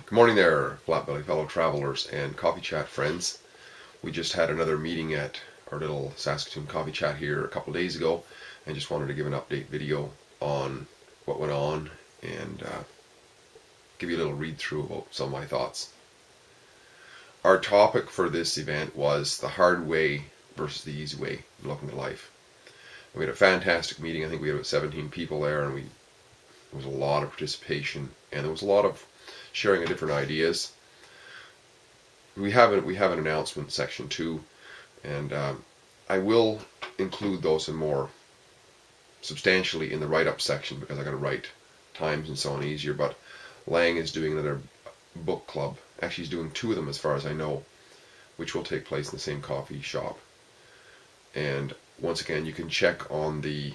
Good morning there, Flatbelly fellow travelers and coffee chat friends. We just had another meeting at our little Saskatoon coffee chat here a couple days ago, and just wanted to give an update video on what went on and give you a little read through about some of my thoughts. Our topic for this event was the hard way versus the easy way in looking at life. And we had a fantastic meeting. I think we had about 17 people there, and there was a lot of participation, and there was a lot of sharing of different ideas. We have an announcement section too, and I will include those and more substantially in the write-up section because I got to write times and so on easier. But Lang is doing another book club. Actually, he's doing two of them as far as I know, which will take place in the same coffee shop. And once again, you can check on the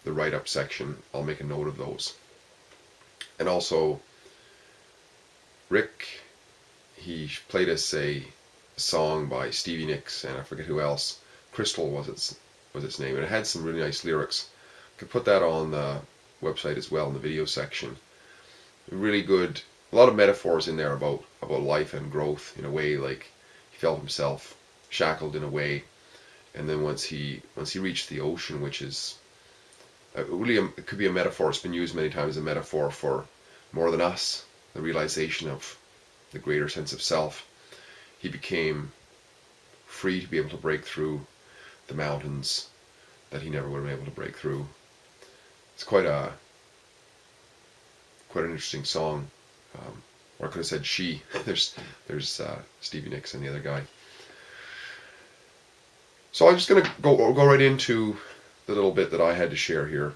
write-up section. I'll make a note of those. And also, Rick, he played us a song by Stevie Nicks and I forget who else. Crystal was its name, and it had some really nice lyrics. I could put that on the website as well in the video section. Really good, a lot of metaphors in there about life and growth in a way, like he felt himself shackled in a way, and then once he reached the ocean, which is really it could be a metaphor. It's been used many times as a metaphor for more than us. The realization of the greater sense of self. He became free to be able to break through the mountains that he never would have been able to break through. It's quite an interesting song. Or I could have said she. There's Stevie Nicks and the other guy. So I'm just gonna go right into the little bit that I had to share here.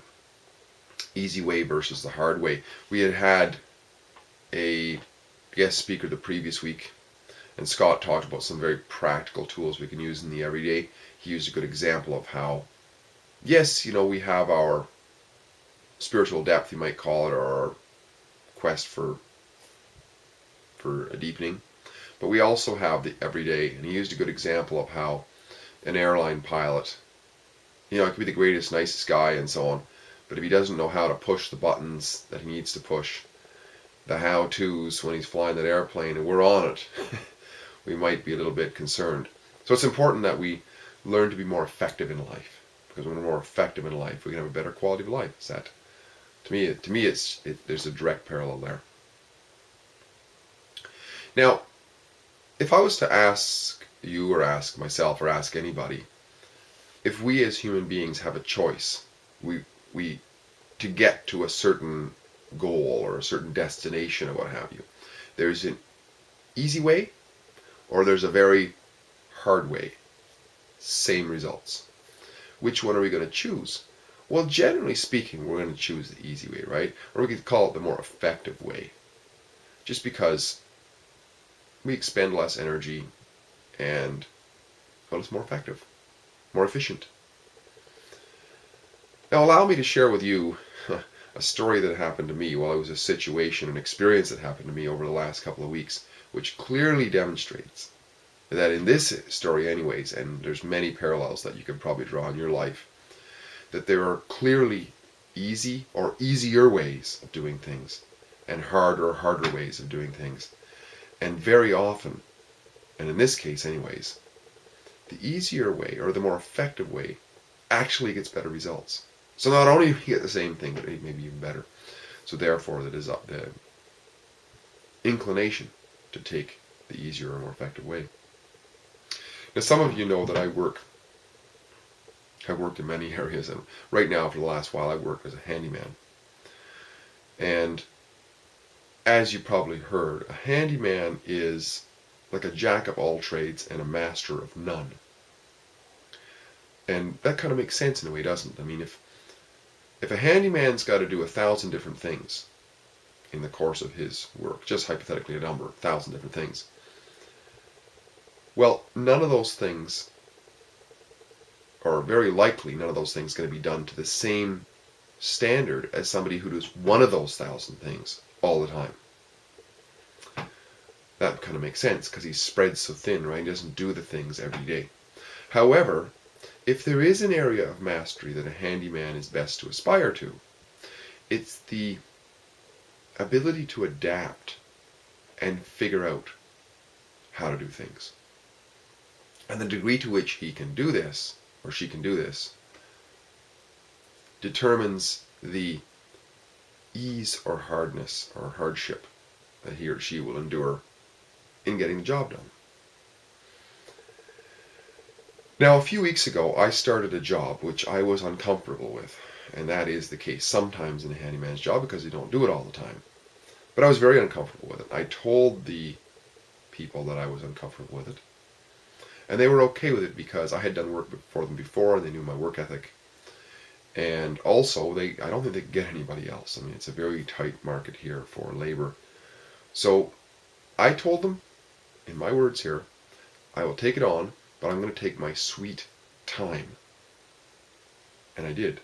Easy way versus the hard way. We had a guest speaker the previous week, and Scott talked about some very practical tools we can use in the everyday. He used a good example of how, yes, we have our spiritual depth, you might call it, or our quest for a deepening, but we also have the everyday. And he used a good example of how an airline pilot, it could be the greatest, nicest guy and so on, but if he doesn't know how to push the buttons that he needs to push, the how-tos when he's flying that airplane and we're on it, we might be a little bit concerned. So it's important that we learn to be more effective in life, because when we're more effective in life, we can have a better quality of life. Is that, to me, there's a direct parallel there. Now, if I was to ask you, or ask myself, or ask anybody, if we as human beings have a choice, we to get to a certain goal or a certain destination or what have you, there's an easy way or there's a very hard way, same results. Which one are we going to choose? Well, generally speaking, we're going to choose the easy way, right? Or we could call it the more effective way, just because we expend less energy and, well, it's more effective, more efficient. Now allow me to share with you a story that happened to me. Well, it was a situation, an experience that happened to me over the last couple of weeks, which clearly demonstrates that in this story anyways, and there's many parallels that you could probably draw in your life, that there are clearly easy or easier ways of doing things and harder or harder ways of doing things. And very often, and in this case anyways, the easier way or the more effective way actually gets better results. So not only do we get the same thing, but maybe even better. So therefore, that is the inclination to take the easier or more effective way. Now, some of you know that I've worked in many areas, and right now, for the last while, I work as a handyman. And as you probably heard, a handyman is like a jack of all trades and a master of none. And that kind of makes sense in a way, doesn't it? I mean, if a handyman's got to do 1,000 different things in the course of his work, just hypothetically a number, 1,000 different things, well, none of those things, or very likely none of those things, going to be done to the same standard as somebody who does one of those 1,000 things all the time. That kind of makes sense because he's spread so thin, right? He doesn't do the things every day. However, if there is an area of mastery that a handyman is best to aspire to, it's the ability to adapt and figure out how to do things. And the degree to which he can do this, or she can do this, determines the ease or hardness or hardship that he or she will endure in getting the job done. Now, a few weeks ago, I started a job which I was uncomfortable with, and that is the case sometimes in a handyman's job because you don't do it all the time. But I was very uncomfortable with it. I told the people that I was uncomfortable with it, and they were okay with it because I had done work for them before, and they knew my work ethic. And also, I don't think they could get anybody else. I mean, it's a very tight market here for labor. So I told them, in my words here, I will take it on, but I'm going to take my sweet time. And I did.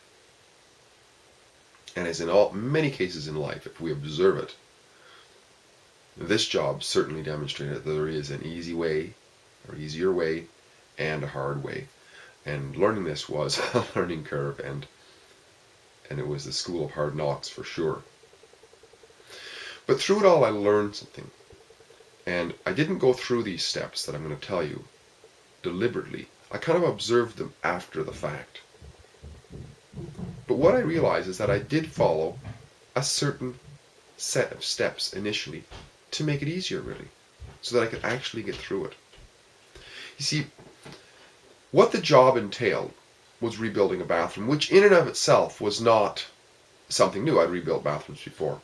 And as in many cases in life, if we observe it, this job certainly demonstrated that there is an easy way, or easier way, and a hard way. And learning this was a learning curve, and it was the school of hard knocks for sure. But through it all, I learned something. And I didn't go through these steps that I'm going to tell you deliberately. I kind of observed them after the fact. But what I realized is that I did follow a certain set of steps initially to make it easier, really, so that I could actually get through it. You see, what the job entailed was rebuilding a bathroom, which in and of itself was not something new. I'd rebuilt bathrooms before.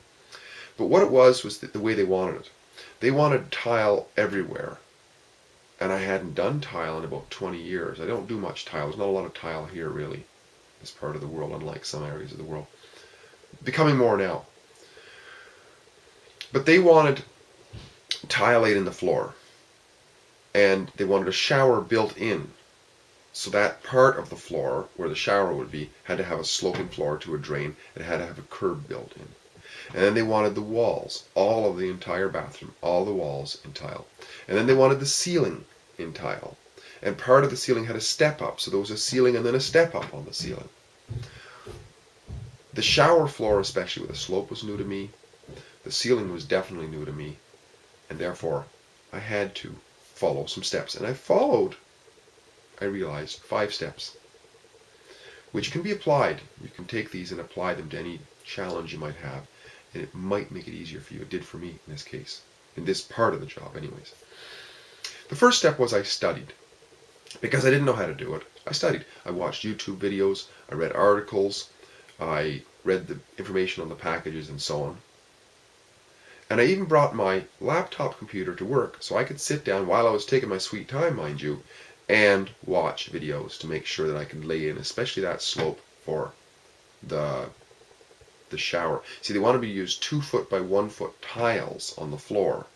But what it was the way they wanted it. They wanted tile everywhere. And I hadn't done tile in about 20 years. I don't do much tile. There's not a lot of tile here, really, this part of the world, unlike some areas of the world. Becoming more now. But they wanted tile laid in the floor. And they wanted a shower built in. So that part of the floor where the shower would be had to have a sloping floor to a drain. It had to have a curb built in. And then they wanted the walls, all of the entire bathroom, all the walls in tile. And then they wanted the ceiling in tile. And part of the ceiling had a step up, so there was a ceiling and then a step up on the ceiling. The shower floor, especially with the slope, was new to me. The ceiling was definitely new to me. And therefore, I had to follow some steps. And I followed, I realized, 5 steps, which can be applied. You can take these and apply them to any challenge you might have, and it might make it easier for you. It did for me in this case, in this part of the job anyways. The first step was I studied. Because I didn't know how to do it, I studied. I watched YouTube videos, I read articles, I read the information on the packages and so on. And I even brought my laptop computer to work so I could sit down while I was taking my sweet time, mind you, and watch videos to make sure that I could lay in, especially that slope for the shower. See, they wanted me to use 2 foot by 1 foot tiles on the floor.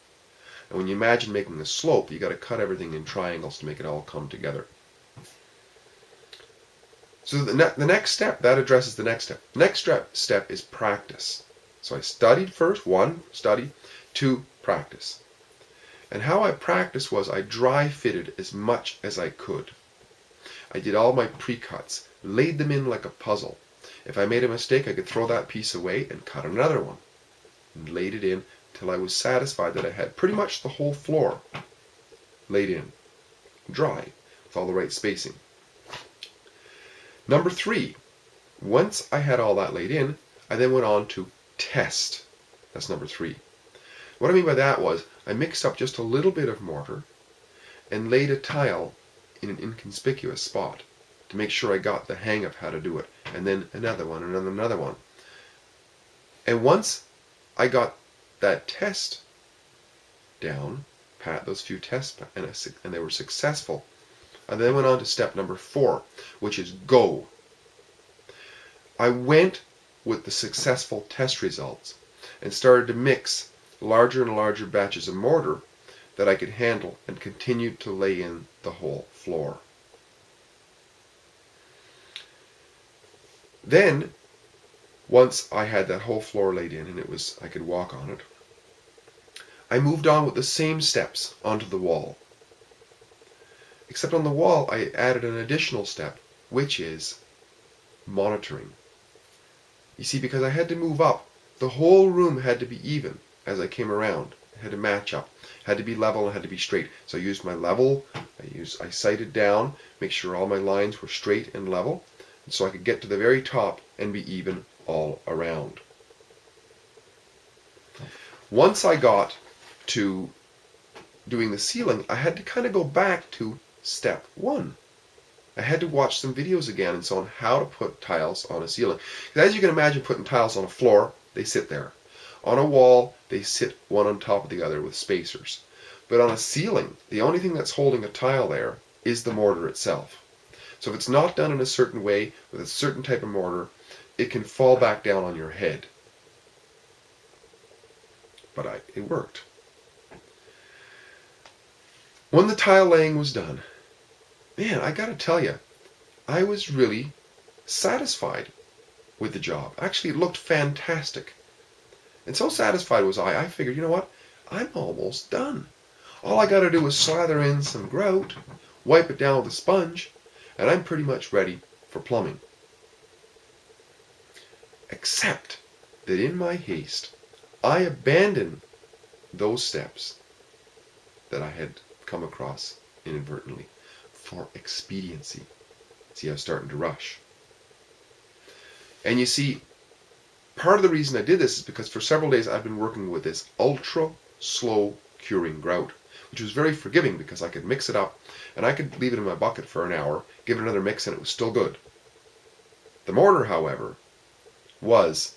And when you imagine making a slope, you got to cut everything in triangles to make it all come together. So the next step, that addresses the next step. The next step is practice. So I studied first, 1, study, 2, practice. And how I practiced was I dry fitted as much as I could. I did all my pre-cuts, laid them in like a puzzle. If I made a mistake, I could throw that piece away and cut another one. And laid it in till I was satisfied that I had pretty much the whole floor laid in, dry, with all the right spacing. Number 3, once I had all that laid in, I then went on to test. That's number 3. What I mean by that was I mixed up just a little bit of mortar and laid a tile in an inconspicuous spot to make sure I got the hang of how to do it. And then another one, and then another one. And once I got that test down, pat those few tests, and they were successful, I then went on to step number 4, which is go. I went with the successful test results and started to mix larger and larger batches of mortar that I could handle and continued to lay in the whole floor. Then, once I had that whole floor laid in and I could walk on it, I moved on with the same steps onto the wall. Except on the wall, I added an additional step, which is monitoring. You see, because I had to move up, the whole room had to be even as I came around. had to match up, had to be level, and had to be straight. So I used my level, I sighted down, make sure all my lines were straight and level, and so I could get to the very top and be even all around. Once I got to doing the ceiling, I had to kind of go back to step one. I had to watch some videos again and so on how to put tiles on a ceiling. Because as you can imagine, putting tiles on a floor, they sit there. On a wall, they sit one on top of the other with spacers. But on a ceiling, the only thing that's holding a tile there is the mortar itself. So if it's not done in a certain way, with a certain type of mortar, it can fall back down on your head. But it worked. When the tile laying was done, man, I gotta tell you, I was really satisfied with the job. Actually, it looked fantastic. And so satisfied was I figured, you know what? I'm almost done. All I gotta do is slather in some grout, wipe it down with a sponge, and I'm pretty much ready for plumbing. Except that in my haste, I abandoned those steps that I had come across inadvertently for expediency. See, I was starting to rush. And you see, part of the reason I did this is because for several days I've been working with this ultra slow curing grout, which was very forgiving because I could mix it up and I could leave it in my bucket for an hour, give it another mix, and it was still good. The mortar, however, was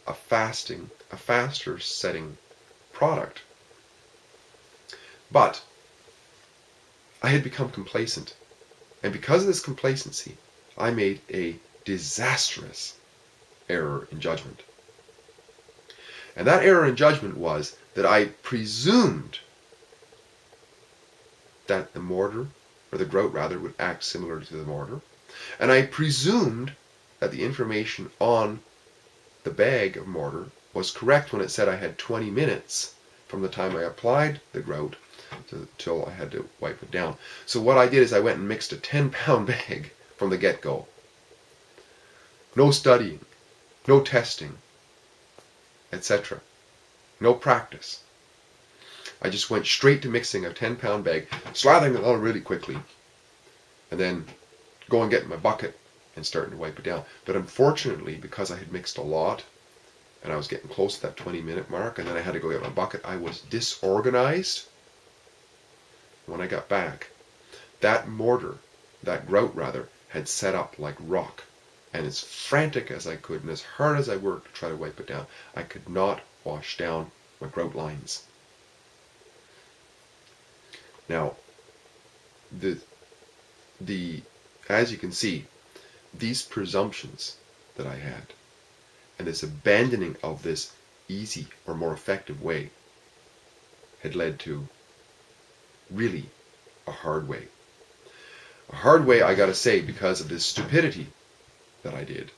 a faster setting product. But I had become complacent. And because of this complacency, I made a disastrous error in judgment. And that error in judgment was that I presumed that the mortar, or the grout rather, would act similar to the mortar. And I presumed that the information on the bag of mortar was correct when it said I had 20 minutes from the time I applied the grout till I had to wipe it down. So what I did is I went and mixed a 10-pound bag from the get-go. No studying, no testing, etc. No practice. I just went straight to mixing a 10-pound bag, slathering it on really quickly, and then go and get my bucket and starting to wipe it down. But unfortunately, because I had mixed a lot, and I was getting close to that 20-minute mark, and then I had to go get my bucket, I was disorganized. When I got back, that mortar, that grout rather, had set up like rock. And as frantic as I could and as hard as I worked to try to wipe it down, I could not wash down my grout lines. Now, as you can see, these presumptions that I had and this abandoning of this easy or more effective way had led to really a hard way. A hard way, I gotta say, because of this stupidity that I did,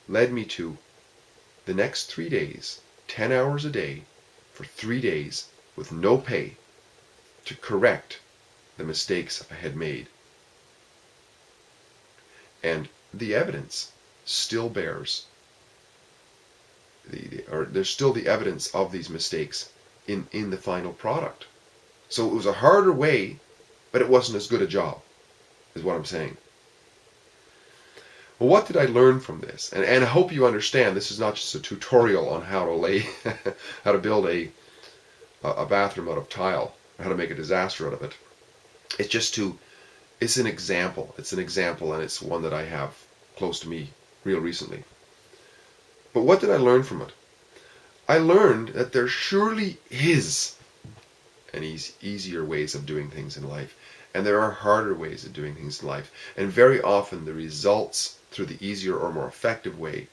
led me to the next 3 days, 10 hours a day, for 3 days, with no pay, to correct the mistakes I had made. And the evidence still bears, there's still the evidence of these mistakes in the final product. So it was a harder way, but it wasn't as good a job, is what I'm saying. Well, what did I learn from this? And I hope you understand this is not just a tutorial on how to how to build a bathroom out of tile, or how to make a disaster out of it. It's an example. It's an example, and it's one that I have close to me real recently. But what did I learn from it? I learned that there surely is an easier ways of doing things in life, and there are harder ways of doing things in life, and very often the results through the easier or more effective way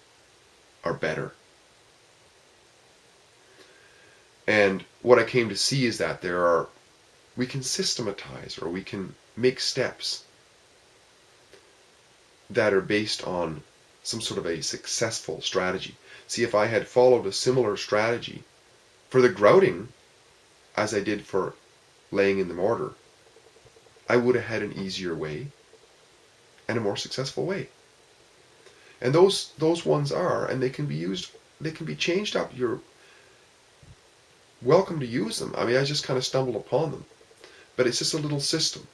are better. And what I came to see is that we can systematize, or we can make steps that are based on some sort of a successful strategy. See, if I had followed a similar strategy for the grouting as I did for laying in the mortar, I would have had an easier way and a more successful way. And those ones are, and they can be used, they can be changed up. welcome to use them. I mean, I just kind of stumbled upon them. But it's just a little system.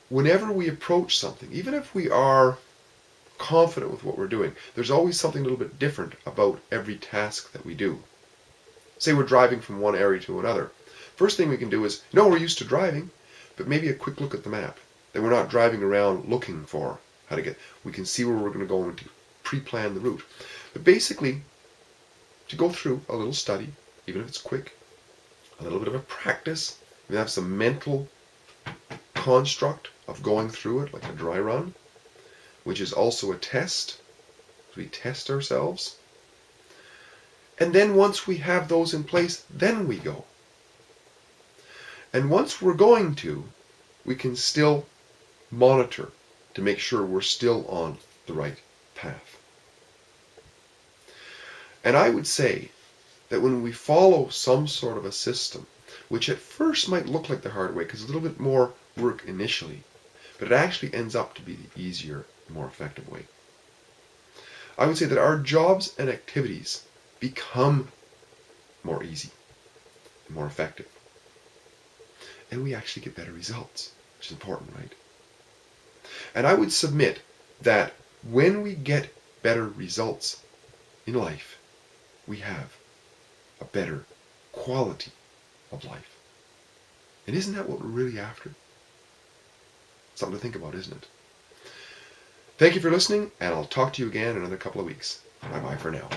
Whenever we approach something, even if we are confident with what we're doing, there's always something a little bit different about every task that we do. Say we're driving from one area to another. First thing we can do is, we're used to driving, but maybe a quick look at the map. That we're not driving around looking for how to get. We can see where we're going to go and pre-plan the route. But basically, to go through a little study, even if it's quick, a little bit of a practice, we have some mental construct of going through it like a dry run, which is also a test. We test ourselves. And then once we have those in place, then we go. And once we're going to, we can still monitor to make sure we're still on the right path. And I would say that when we follow some sort of a system, which at first might look like the hard way because it's a little bit more work initially, but it actually ends up to be the easier, more effective way. I would say that our jobs and activities become more easy and more effective. And we actually get better results, which is important, right? And I would submit that when we get better results in life, we have a better quality of life. And isn't that what we're really after? Something to think about, isn't it? Thank you for listening, and I'll talk to you again in another couple of weeks. Bye-bye for now.